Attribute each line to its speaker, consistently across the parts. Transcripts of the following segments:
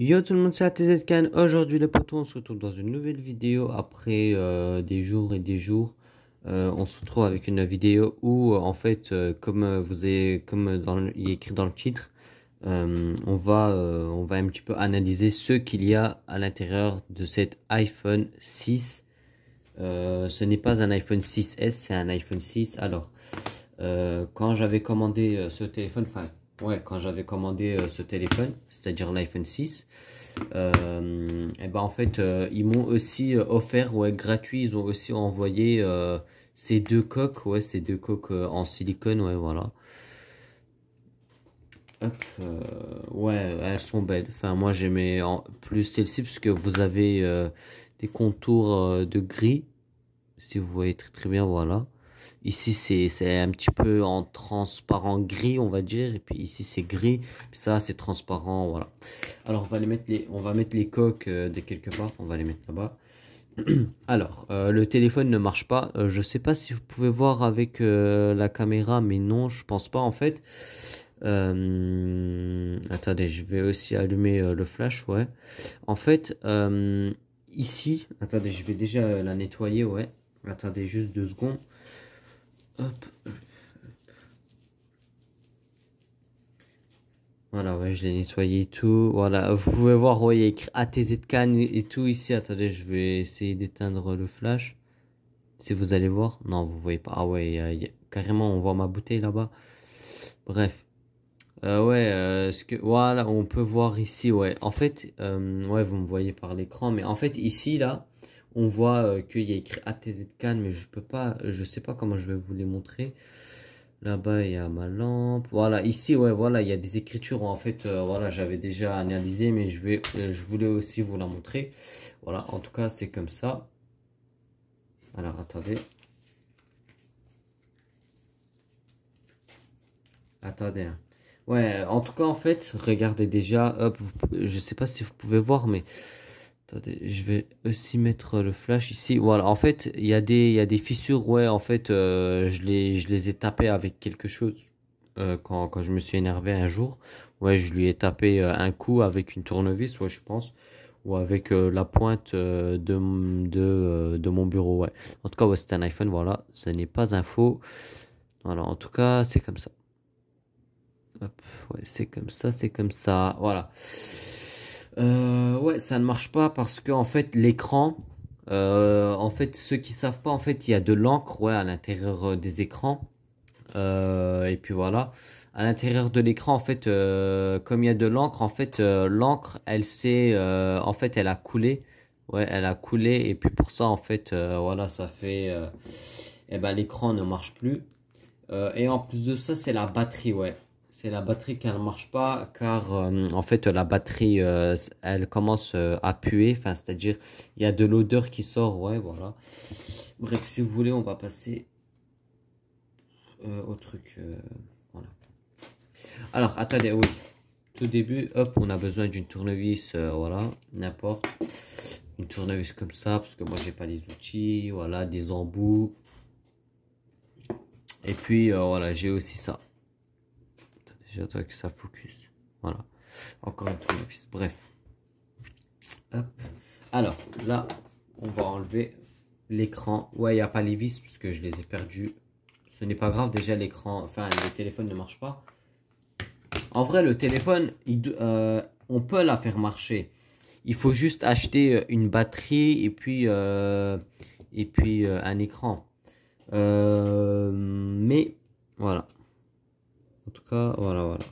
Speaker 1: Yo tout le monde, c'est ATZCan. Aujourd'hui les potos, on se retrouve dans une nouvelle vidéo après des jours et des jours. On se retrouve avec une vidéo où en fait, comme vous avez, il est écrit dans le titre, on va un petit peu analyser ce qu'il y a à l'intérieur de cet iPhone 6. Ce n'est pas un iPhone 6S, c'est un iPhone 6. Alors, quand j'avais commandé ce téléphone, quand j'avais commandé ce téléphone, c'est-à-dire l'iPhone 6, et ben en fait, ils m'ont aussi offert, ouais, gratuit, ils ont aussi envoyé ces deux coques en silicone, ouais, voilà. Hop, ouais, elles sont belles. Enfin, moi j'aimais plus celle-ci parce que vous avez des contours de gris, si vous voyez très très bien, voilà. Ici c'est un petit peu en transparent gris, on va dire, et puis ici c'est gris, puis ça c'est transparent, voilà. Alors on va mettre les coques de quelque part, on va les mettre là-bas. Alors le téléphone ne marche pas. Je sais pas si vous pouvez voir avec la caméra, mais non, je pense pas en fait. Attendez, je vais aussi allumer le flash, ouais. En fait, ici, attendez, je vais déjà la nettoyer, ouais. Attendez juste 2 secondes. Hop. Voilà, ouais, je l'ai nettoyé et tout. Voilà, vous pouvez voir, ouais, il y a écrit ATZCan et tout ici. Attendez, je vais essayer d'éteindre le flash. Si vous allez voir. Non, vous voyez pas. Ah ouais, carrément, on voit ma bouteille là-bas. Bref. Ouais, voilà, on peut voir ici, ouais. En fait, ouais, vous me voyez par l'écran, mais en fait, ici, là, on voit qu'il y a écrit ATZCan, mais je peux pas, je sais pas comment je vais vous les montrer. Là-bas, il y a ma lampe. Voilà, ici, ouais, voilà, il y a des écritures. En fait, voilà, j'avais déjà analysé, mais je voulais aussi vous la montrer. Voilà, en tout cas, c'est comme ça. Alors, attendez. Attendez, hein. Ouais, en tout cas, en fait, regardez déjà. Hop, je sais pas si vous pouvez voir, mais attendez, je vais aussi mettre le flash ici. Voilà, en fait, il y a des fissures. Ouais, en fait, je les ai tapées avec quelque chose. Quand je me suis énervé un jour, ouais, je lui ai tapé un coup avec une tournevis, ouais, je pense, ou avec la pointe de mon bureau, ouais. En tout cas, ouais, c'est un iPhone, voilà, ce n'est pas un faux. Voilà, en tout cas, c'est comme ça. Hop, ouais, c'est comme ça, voilà. Ouais, ça ne marche pas parce que en fait, l'écran, en fait, ceux qui savent pas, en fait, il y a de l'encre, ouais, à l'intérieur des écrans. Et puis voilà. À l'intérieur de l'écran, en fait, comme il y a de l'encre, en fait, l'encre, en fait, elle a coulé. Ouais, elle a coulé. Et puis pour ça, en fait, voilà, ça fait, eh ben, l'écran ne marche plus. Et en plus de ça, c'est la batterie, ouais. C'est la batterie qui ne marche pas car en fait la batterie elle commence à puer, enfin c'est-à-dire il y a de l'odeur qui sort, ouais voilà. Bref, si vous voulez, on va passer au truc. Voilà. Alors, attendez, oui. Tout début, hop, on a besoin d'une tournevis, voilà, n'importe. Une tournevis comme ça, parce que moi, j'ai pas les outils, voilà, des embouts. Et puis, voilà, j'ai aussi ça. Attendez, j'attends que ça focus. Voilà. Encore une tournevis. Bref. Hop. Alors, là, on va enlever l'écran. Ouais, il n'y a pas les vis, parce que je les ai perdus. Ce n'est pas grave, déjà, l'écran, enfin, le téléphone ne marche pas. En vrai, le téléphone, on peut la faire marcher. Il faut juste acheter une batterie et puis un écran. Mais voilà. En tout cas, voilà, voilà.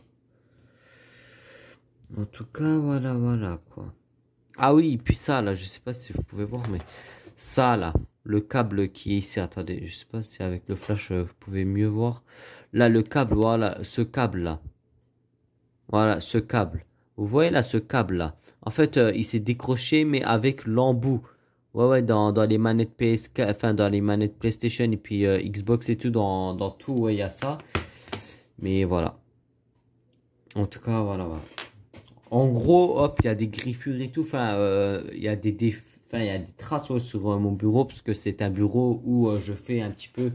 Speaker 1: En tout cas, voilà, voilà, quoi. Ah oui, et puis ça, là, je sais pas si vous pouvez voir, mais ça, là, le câble qui est ici, attendez, je sais pas si avec le flash, vous pouvez mieux voir. Là, le câble, voilà, ce câble-là. Voilà, ce câble. Vous voyez là, ce câble-là. En fait, il s'est décroché, mais avec l'embout. Ouais, ouais, dans les manettes PS4, enfin, dans les manettes PlayStation et puis Xbox et tout, dans tout, ouais, il y a ça. Mais voilà. En tout cas, voilà, voilà. En gros, hop, il y a des griffures et tout. Enfin, il y a enfin, il y a des traces ouais, sur mon bureau, parce que c'est un bureau où je fais un petit peu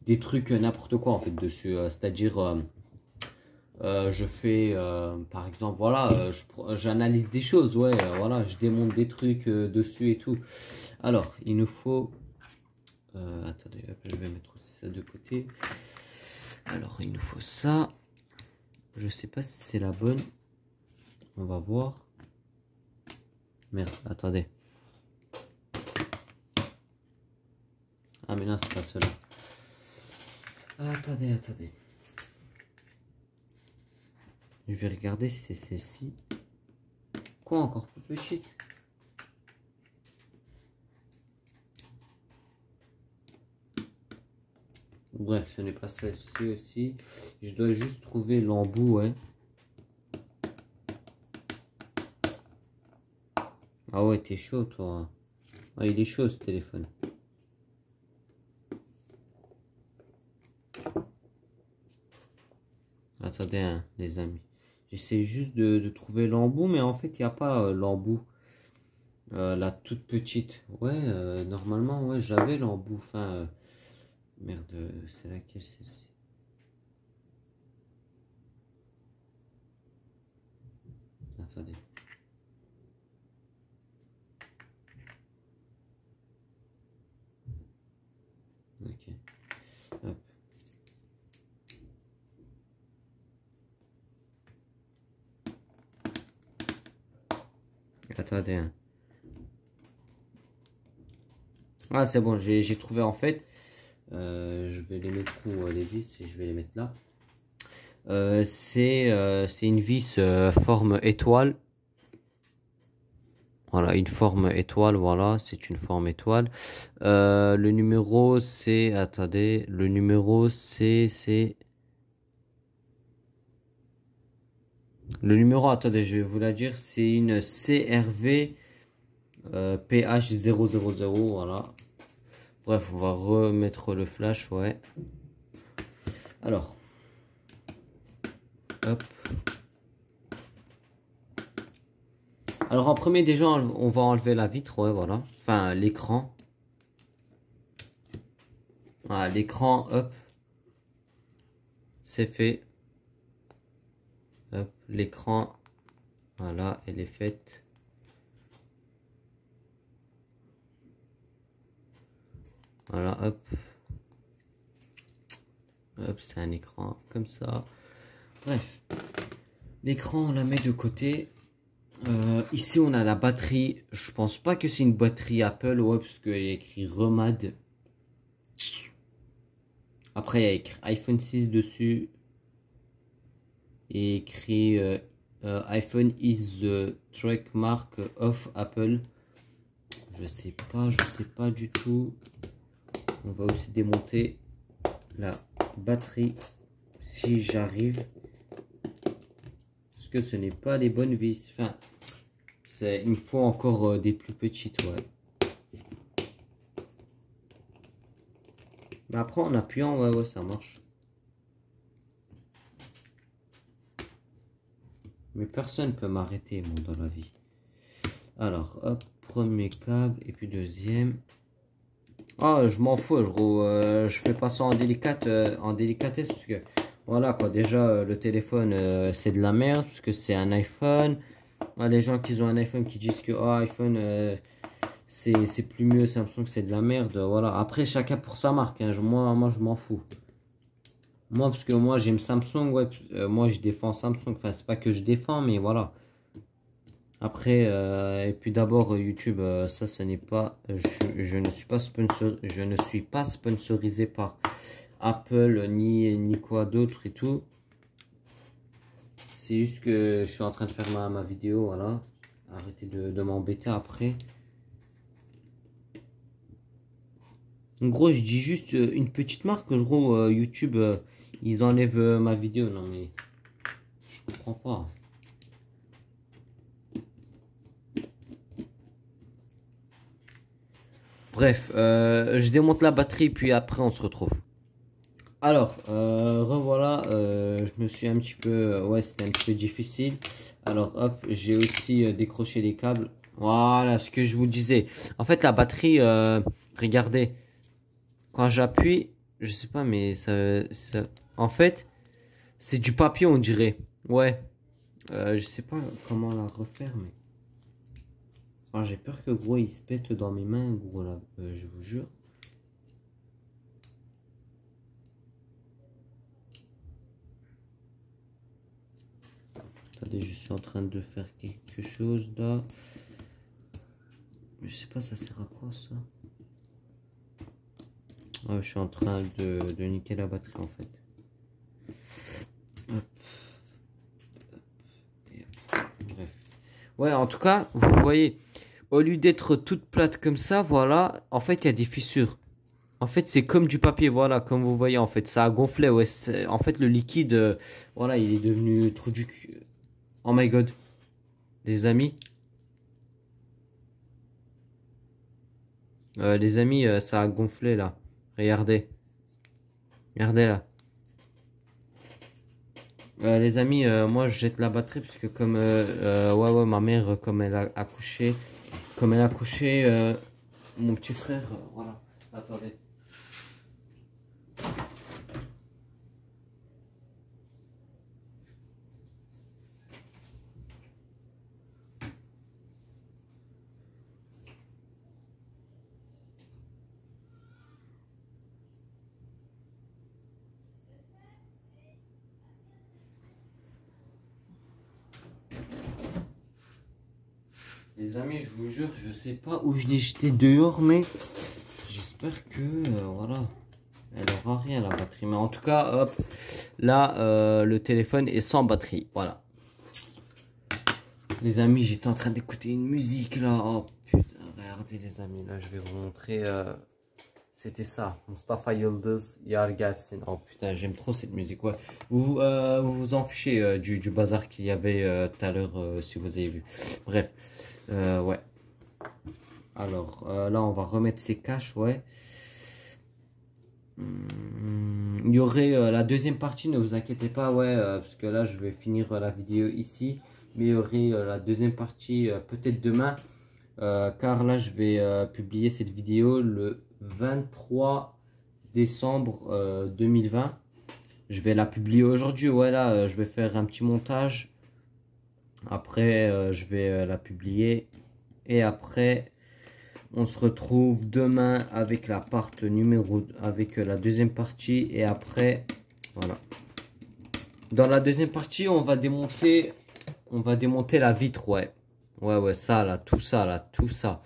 Speaker 1: des trucs n'importe quoi, en fait, dessus. C'est-à-dire... Je fais, par exemple, voilà, j'analyse des choses, ouais, voilà, je démonte des trucs dessus et tout. Alors, il nous faut, attendez, hop, je vais mettre aussi ça de côté. Alors, il nous faut ça. Je sais pas si c'est la bonne. On va voir. Merde, attendez. Ah, mais non, c'est pas cela. Attendez, attendez. Je vais regarder si c'est celle-ci. Quoi, encore plus petite? Bref, ce n'est pas celle-ci aussi. Je dois juste trouver l'embout, ouais. Ah ouais, t'es chaud, toi. Ah, il est chaud, ce téléphone. Attendez, hein, les amis. J'essaie juste de trouver l'embout, mais en fait, il n'y a pas l'embout. La toute petite. Ouais, normalement, ouais, j'avais l'embout. Enfin, merde, c'est laquelle celle-ci? Attendez. Ok. Hop. Attendez, hein. Ah, c'est bon, j'ai trouvé en fait. Je vais les mettre où les vis et je vais les mettre là. C'est une vis forme étoile. Voilà, une forme étoile, voilà, c'est une forme étoile. Le numéro c'est, attendez, le numéro c'est... Le numéro, attendez, je vais vous la dire, c'est une CRV PH000, voilà. Bref, on va remettre le flash, ouais. Alors, hop. Alors en premier déjà on va enlever la vitre, ouais voilà. Enfin l'écran. Voilà, l'écran, hop. C'est fait. Hop, l'écran. Voilà, elle est faite. Voilà, hop. Hop, c'est un écran comme ça. Bref. L'écran on la met de côté. Ici on a la batterie. Je pense pas que c'est une batterie Apple, ouais, parce qu'il y a écrit Remade. Après il y a écrit iPhone 6 dessus. Et écrit iPhone is the trademark of Apple. Je sais pas du tout. On va aussi démonter la batterie si j'arrive. Parce que ce n'est pas les bonnes vis. Enfin, il me faut encore des plus petites, ouais. Mais après, en appuyant, ouais, ça marche. Mais personne ne peut m'arrêter, moi, dans la vie. Alors, hop, premier câble, et puis deuxième. Ah, je m'en fous, je fais pas ça en délicatesse, parce que, voilà, quoi, déjà, le téléphone, c'est de la merde, parce que c'est un iPhone. Ah, les gens qui ont un iPhone qui disent que, oh, iPhone, c'est plus mieux, Samsung, c'est de la merde, voilà. Après, chacun pour sa marque, hein. Moi, je m'en fous. Moi, parce que moi, j'aime Samsung, ouais, moi, je défends Samsung, enfin, c'est pas que je défends, mais voilà. Après, et puis d'abord, YouTube, ça, ce n'est pas, je ne suis pas sponsorisé par Apple, ni quoi d'autre et tout. C'est juste que je suis en train de faire ma vidéo, voilà. Arrêtez de m'embêter après. En gros, je dis juste une petite marque. En gros, YouTube, ils enlèvent ma vidéo. Non, mais je comprends pas. Bref, je démonte la batterie, puis après, on se retrouve. Alors, revoilà. Je me suis un petit peu... ouais, c'était un petit peu difficile. Alors, hop, j'ai aussi décroché les câbles. Voilà, ce que je vous disais. En fait, la batterie, regardez. Quand j'appuie, je sais pas, mais ça... En fait, C'est du papier, on dirait. Ouais. Je sais pas comment la refaire, mais... Ah, j'ai peur que, gros, il se pète dans mes mains, gros, là. Je vous jure. Attendez, je suis en train de faire quelque chose, là. Je sais pas, ça sert à quoi, ça? Ouais, je suis en train de niquer la batterie, en fait. Hop. Bref. Ouais, en tout cas, vous voyez, au lieu d'être toute plate comme ça, voilà, en fait, il y a des fissures. En fait, c'est comme du papier, voilà, comme vous voyez, en fait, ça a gonflé, ouais. En fait, le liquide, voilà, il est devenu trop du cul. Oh my god, les amis, ça a gonflé, là. Regardez, regardez, là. Les amis, moi, je jette la batterie, parce que comme, ouais, ouais, ma mère, comme elle a accouché, mon petit frère, voilà. Attendez. Les amis, je vous jure, je sais pas où je l'ai jeté dehors, mais j'espère que, voilà, elle aura rien la batterie. Mais en tout cas, hop, là, le téléphone est sans batterie, voilà. Les amis, j'étais en train d'écouter une musique là. Oh putain, regardez les amis, là, je vais vous montrer. C'était ça, Mustafa Yıldız, Yar Gelsin. Oh putain, j'aime trop cette musique, ouais. Vous en fichez du bazar qu'il y avait tout à l'heure, si vous avez vu. Bref, ouais. Alors, là, on va remettre ces caches, ouais. Il y aurait la deuxième partie, ne vous inquiétez pas, ouais, parce que là, je vais finir la vidéo ici. Mais il y aurait la deuxième partie peut-être demain. Car là, je vais publier cette vidéo le 23 décembre 2020. Je vais la publier aujourd'hui, ouais, là, je vais faire un petit montage. Après, je vais la publier. Et après... On se retrouve demain avec la avec la deuxième partie et après, voilà. Dans la deuxième partie, on va démonter la vitre, ouais. Ouais, ouais, ça là, tout ça là, tout ça.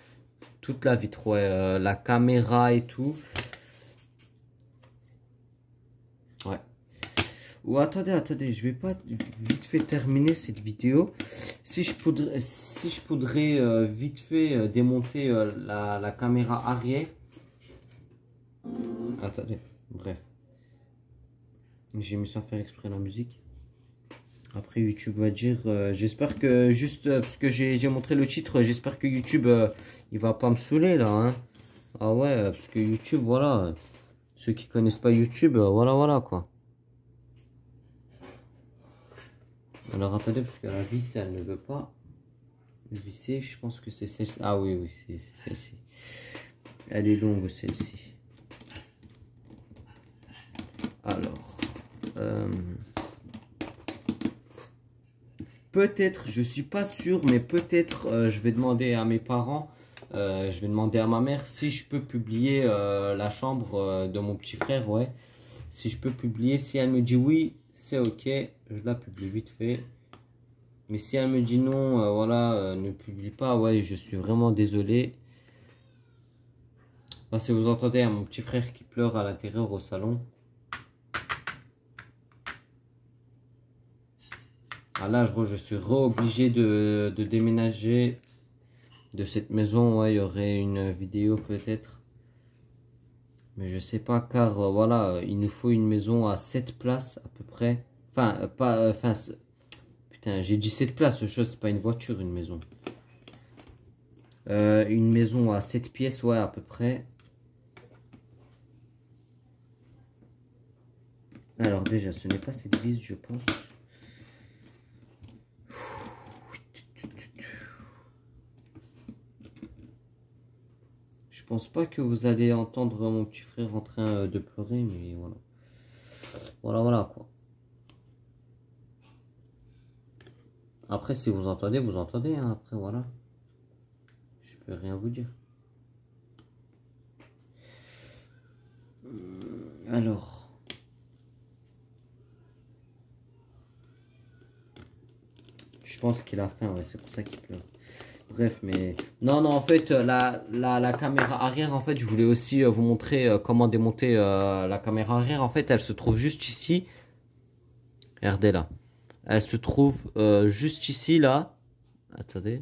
Speaker 1: Toute la vitre, ouais, la caméra et tout. Ouais. Ou attendez, je vais pas vite fait terminer cette vidéo. Si je poudrais vite fait démonter la caméra arrière. Attendez, bref. J'ai mis sans faire exprès la musique. Après YouTube va dire, j'espère que juste parce que j'ai montré le titre, j'espère que YouTube il va pas me saouler là. Hein. Ah ouais, parce que YouTube, voilà. Ceux qui connaissent pas YouTube, voilà quoi. Alors attendez, parce que la vis, elle ne veut pas visser. Je pense que c'est celle-ci. Ah oui, c'est celle-ci. Elle est longue, celle-ci. Alors, peut-être, je suis pas sûr, mais peut-être, je vais demander à mes parents, je vais demander à ma mère si je peux publier la chambre de mon petit frère, ouais. Si je peux publier, si elle me dit oui, c'est ok, je la publie vite fait. Mais si elle me dit non, voilà, ne publie pas, ouais, je suis vraiment désolé. Parce que vous entendez mon petit frère qui pleure à l'intérieur au salon. Ah là, je suis obligé de déménager de cette maison. Ouais, il y aurait une vidéo peut-être. Mais je sais pas car voilà, il nous faut une maison à 7 places à peu près. Enfin, pas... Enfin, putain, j'ai dit 7 places, ce chose, c'est pas une voiture, une maison. Une maison à 7 pièces, ouais, à peu près. Alors déjà, ce n'est pas cette vis, je pense. Je pense pas que vous allez entendre mon petit frère en train de pleurer, mais voilà. Voilà quoi. Après, si vous entendez, vous entendez. Hein. Après, voilà. Je peux rien vous dire. Alors. Je pense qu'il a faim, ouais, c'est pour ça qu'il pleure. Bref, mais... Non, non, en fait, la caméra arrière, en fait, je voulais aussi vous montrer comment démonter la caméra arrière. En fait, elle se trouve juste ici. Regardez là. Elle se trouve juste ici, là. Attendez.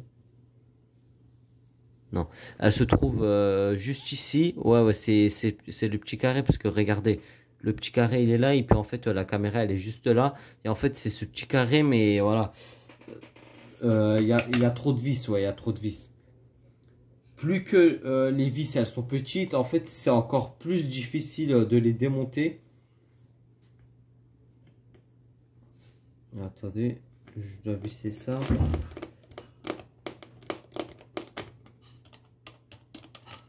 Speaker 1: Non. Elle se trouve juste ici. Ouais, ouais, c'est le petit carré, parce que regardez. Le petit carré, il est là, et puis en fait, la caméra, elle est juste là. Et en fait, c'est ce petit carré, mais voilà. Il y a trop de vis, ouais, il y a trop de vis. Plus que les vis, elles sont petites, en fait, c'est encore plus difficile de les démonter. Attendez, je dois visser ça.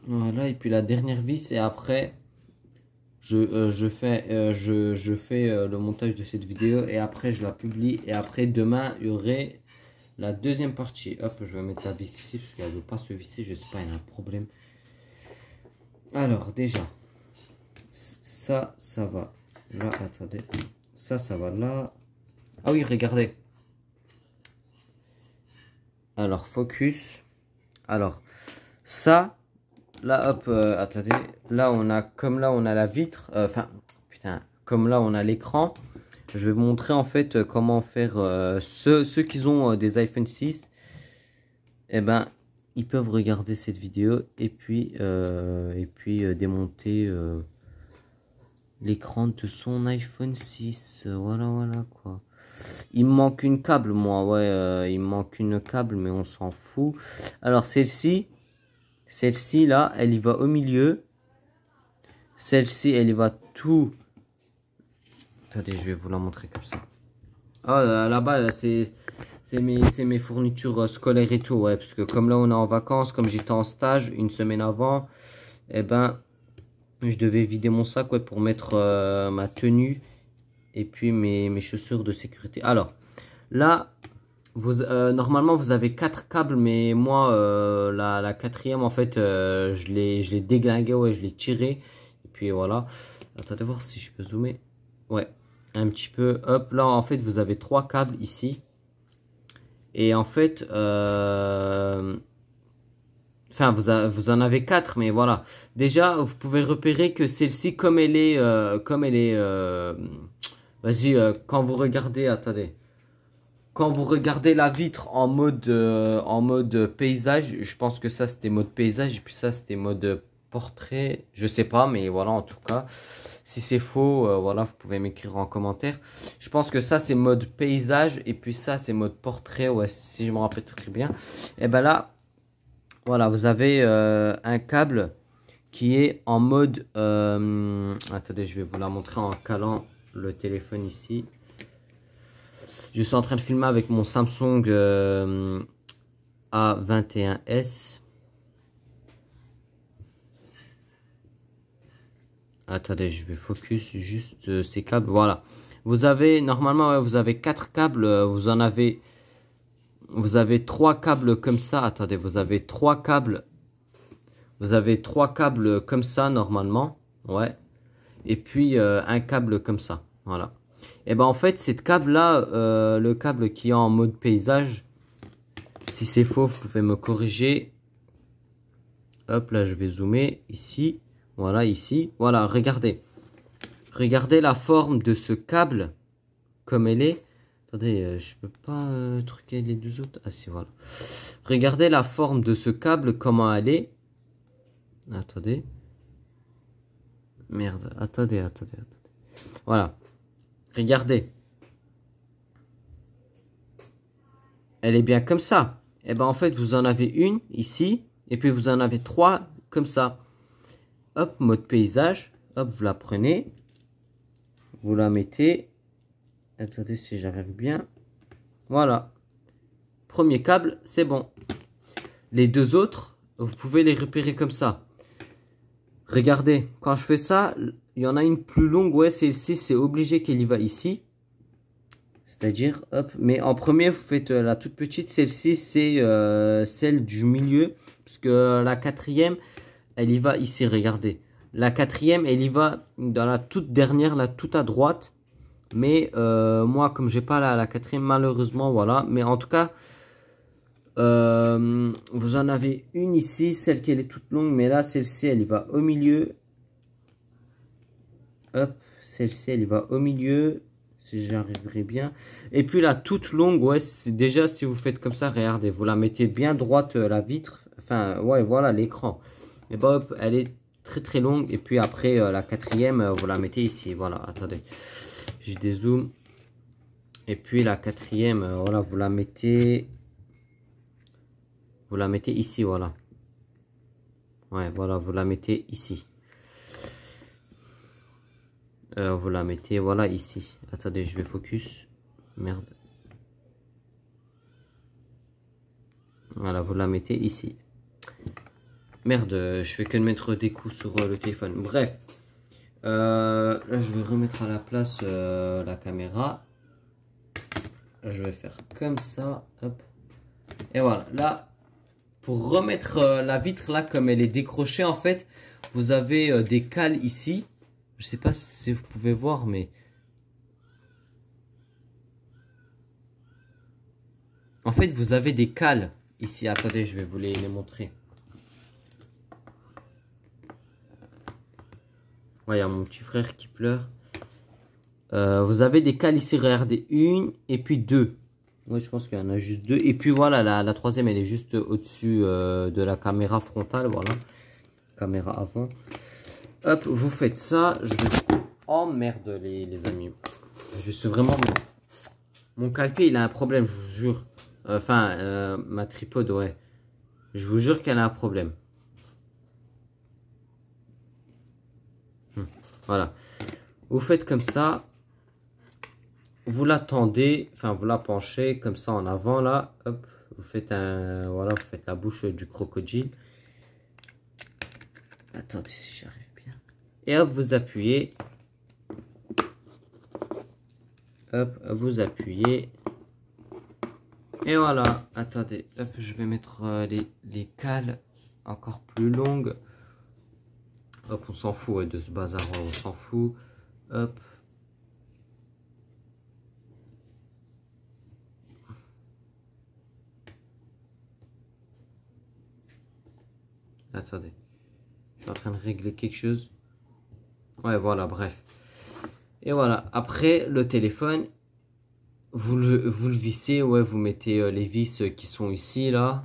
Speaker 1: Voilà, et puis la dernière vis, et après, je fais le montage de cette vidéo, et après, je la publie, et après, demain, il y aurait la deuxième partie. Hop, je vais mettre la vis ici, parce qu'elle ne veut pas se visser, je sais pas, il y a un problème. Alors, déjà, ça va là, attendez, ça va là. Ah oui, regardez. Alors, focus. Alors, ça, là, hop, attendez. Là, on a la vitre. Enfin, putain, comme là, on a l'écran. Je vais vous montrer, en fait, comment faire. Ceux qui ont des iPhone 6, eh ben, ils peuvent regarder cette vidéo et puis démonter l'écran de son iPhone 6. Voilà, voilà, quoi. Il me manque une câble, moi, ouais, il me manque une câble, mais on s'en fout. Alors, celle-ci, là, elle y va au milieu. Celle-ci, elle y va tout. Attendez, je vais vous la montrer comme ça. Ah, là-bas, c'est mes fournitures scolaires et tout, ouais, parce que comme là, on est en vacances, comme j'étais en stage une semaine avant, eh ben, je devais vider mon sac, ouais, pour mettre ma tenue. Et puis mes chaussures de sécurité. Alors, là, normalement, vous avez 4 câbles. Mais moi, la quatrième, en fait, je l'ai déglingué. Ouais, je l'ai tiré. Et puis voilà. Attendez voir si je peux zoomer. Ouais, un petit peu. Hop, là, en fait, vous avez 3 câbles ici. Et en fait... Enfin, vous en avez 4, mais voilà. Déjà, vous pouvez repérer que celle-ci, comme elle est... Vas-y, quand vous regardez, attendez. Quand vous regardez la vitre en mode paysage, je pense que ça c'était mode paysage et puis ça c'était mode portrait. Je sais pas, mais voilà, en tout cas, si c'est faux, voilà, vous pouvez m'écrire en commentaire. Je pense que ça c'est mode paysage et puis ça c'est mode portrait, ouais, si je me rappelle très bien. Et ben là, voilà, vous avez un câble qui est en mode... attendez, je vais vous la montrer en calant le téléphone ici. Je suis en train de filmer avec mon Samsung A21s. Attendez, je vais focus juste ces câbles. Voilà. Vous avez, normalement, ouais, vous avez 4 câbles. Vous avez 3 câbles comme ça. Attendez, vous avez 3 câbles. Vous avez 3 câbles comme ça, normalement. Ouais. Et puis, un câble comme ça. Voilà. Et ben en fait, cette câble là, le câble qui est en mode paysage, si c'est faux, vous pouvez me corriger. Hop, là je vais zoomer ici, voilà ici, voilà, regardez la forme de ce câble comme elle est. Attendez, je peux pas truquer les deux autres. Ah si, voilà. Regardez la forme de ce câble, comment elle est. Attendez, merde, attendez. Voilà. Regardez. Elle est bien comme ça. Et ben en fait, vous en avez une ici. Et puis vous en avez 3 comme ça. Hop, mode paysage. Hop, vous la prenez. Vous la mettez. Attendez si j'arrive bien. Voilà. Premier câble, c'est bon. Les deux autres, vous pouvez les repérer comme ça. Regardez, quand je fais ça, il y en a une plus longue. Ouais, celle-ci, c'est obligé qu'elle y va ici. C'est-à-dire, hop, mais en premier, vous faites la toute petite. Celle-ci, c'est celle du milieu. Parce que la quatrième, elle y va ici, regardez. La quatrième, elle y va dans la toute dernière, la toute à droite. Mais moi, comme j'ai pas la quatrième, malheureusement, voilà. Mais en tout cas, vous en avez une ici, celle qui est toute longue. Mais là, celle-ci, elle y va au milieu. Hop, celle-ci, elle y va au milieu. Si j'arriverai bien. Et puis la toute longue, ouais, c'est déjà si vous faites comme ça, regardez, vous la mettez bien droite, la vitre. Enfin, ouais, voilà l'écran. Et bah hop, elle est très très longue. Et puis après, la quatrième, vous la mettez ici. Voilà, attendez. J'ai des zooms. Et puis la quatrième, voilà, vous la mettez ici, voilà. Ouais, voilà, vous la mettez ici. Vous la mettez, voilà, ici. Attendez, je vais focus. Merde. Voilà, vous la mettez ici. Merde, je fais que de mettre des coups sur le téléphone. Bref. Là, je vais remettre à la place la caméra. Je vais faire comme ça. Hop. Et voilà. Là, pour remettre la vitre là, comme elle est décrochée, en fait, vous avez des cales ici. Je sais pas si vous pouvez voir, mais... En fait, vous avez des cales ici. Attendez, je vais vous les montrer. Ouais, il y a mon petit frère qui pleure. Vous avez des cales ici, regardez. Une et puis deux. Ouais, je pense qu'il y en a juste deux. Et puis voilà, la troisième, elle est juste au-dessus de la caméra frontale. Voilà. Caméra avant. Hop, vous faites ça. Je vais... Oh merde, les amis. Je suis vraiment... Mon calpier, il a un problème, je vous jure. Enfin, ma tripode, ouais. Je vous jure qu'elle a un problème. Voilà. Vous faites comme ça. Vous la tendez, enfin vous la penchez comme ça en avant là. Hop, vous faites un, voilà, vous faites la bouche du crocodile. Attendez si j'arrive bien. Et hop, vous appuyez. Hop, vous appuyez. Et voilà. Attendez, hop, je vais mettre les cales encore plus longues. Hop, on s'en fout ouais, de ce bazar, on s'en fout. Hop. Attendez. Je suis en train de régler quelque chose. Ouais, voilà, bref. Et voilà. Après, le téléphone, vous le vissez. Ouais, vous mettez les vis qui sont ici, là.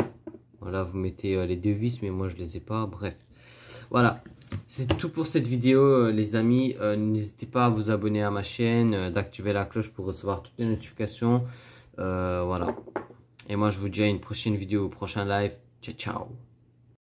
Speaker 1: Voilà, vous mettez les deux vis, mais moi, je les ai pas. Bref. Voilà. C'est tout pour cette vidéo, les amis. N'hésitez pas à vous abonner à ma chaîne, d'activer la cloche pour recevoir toutes les notifications. Voilà. Et moi, je vous dis à une prochaine vidéo, au prochain live. Ciao, ciao.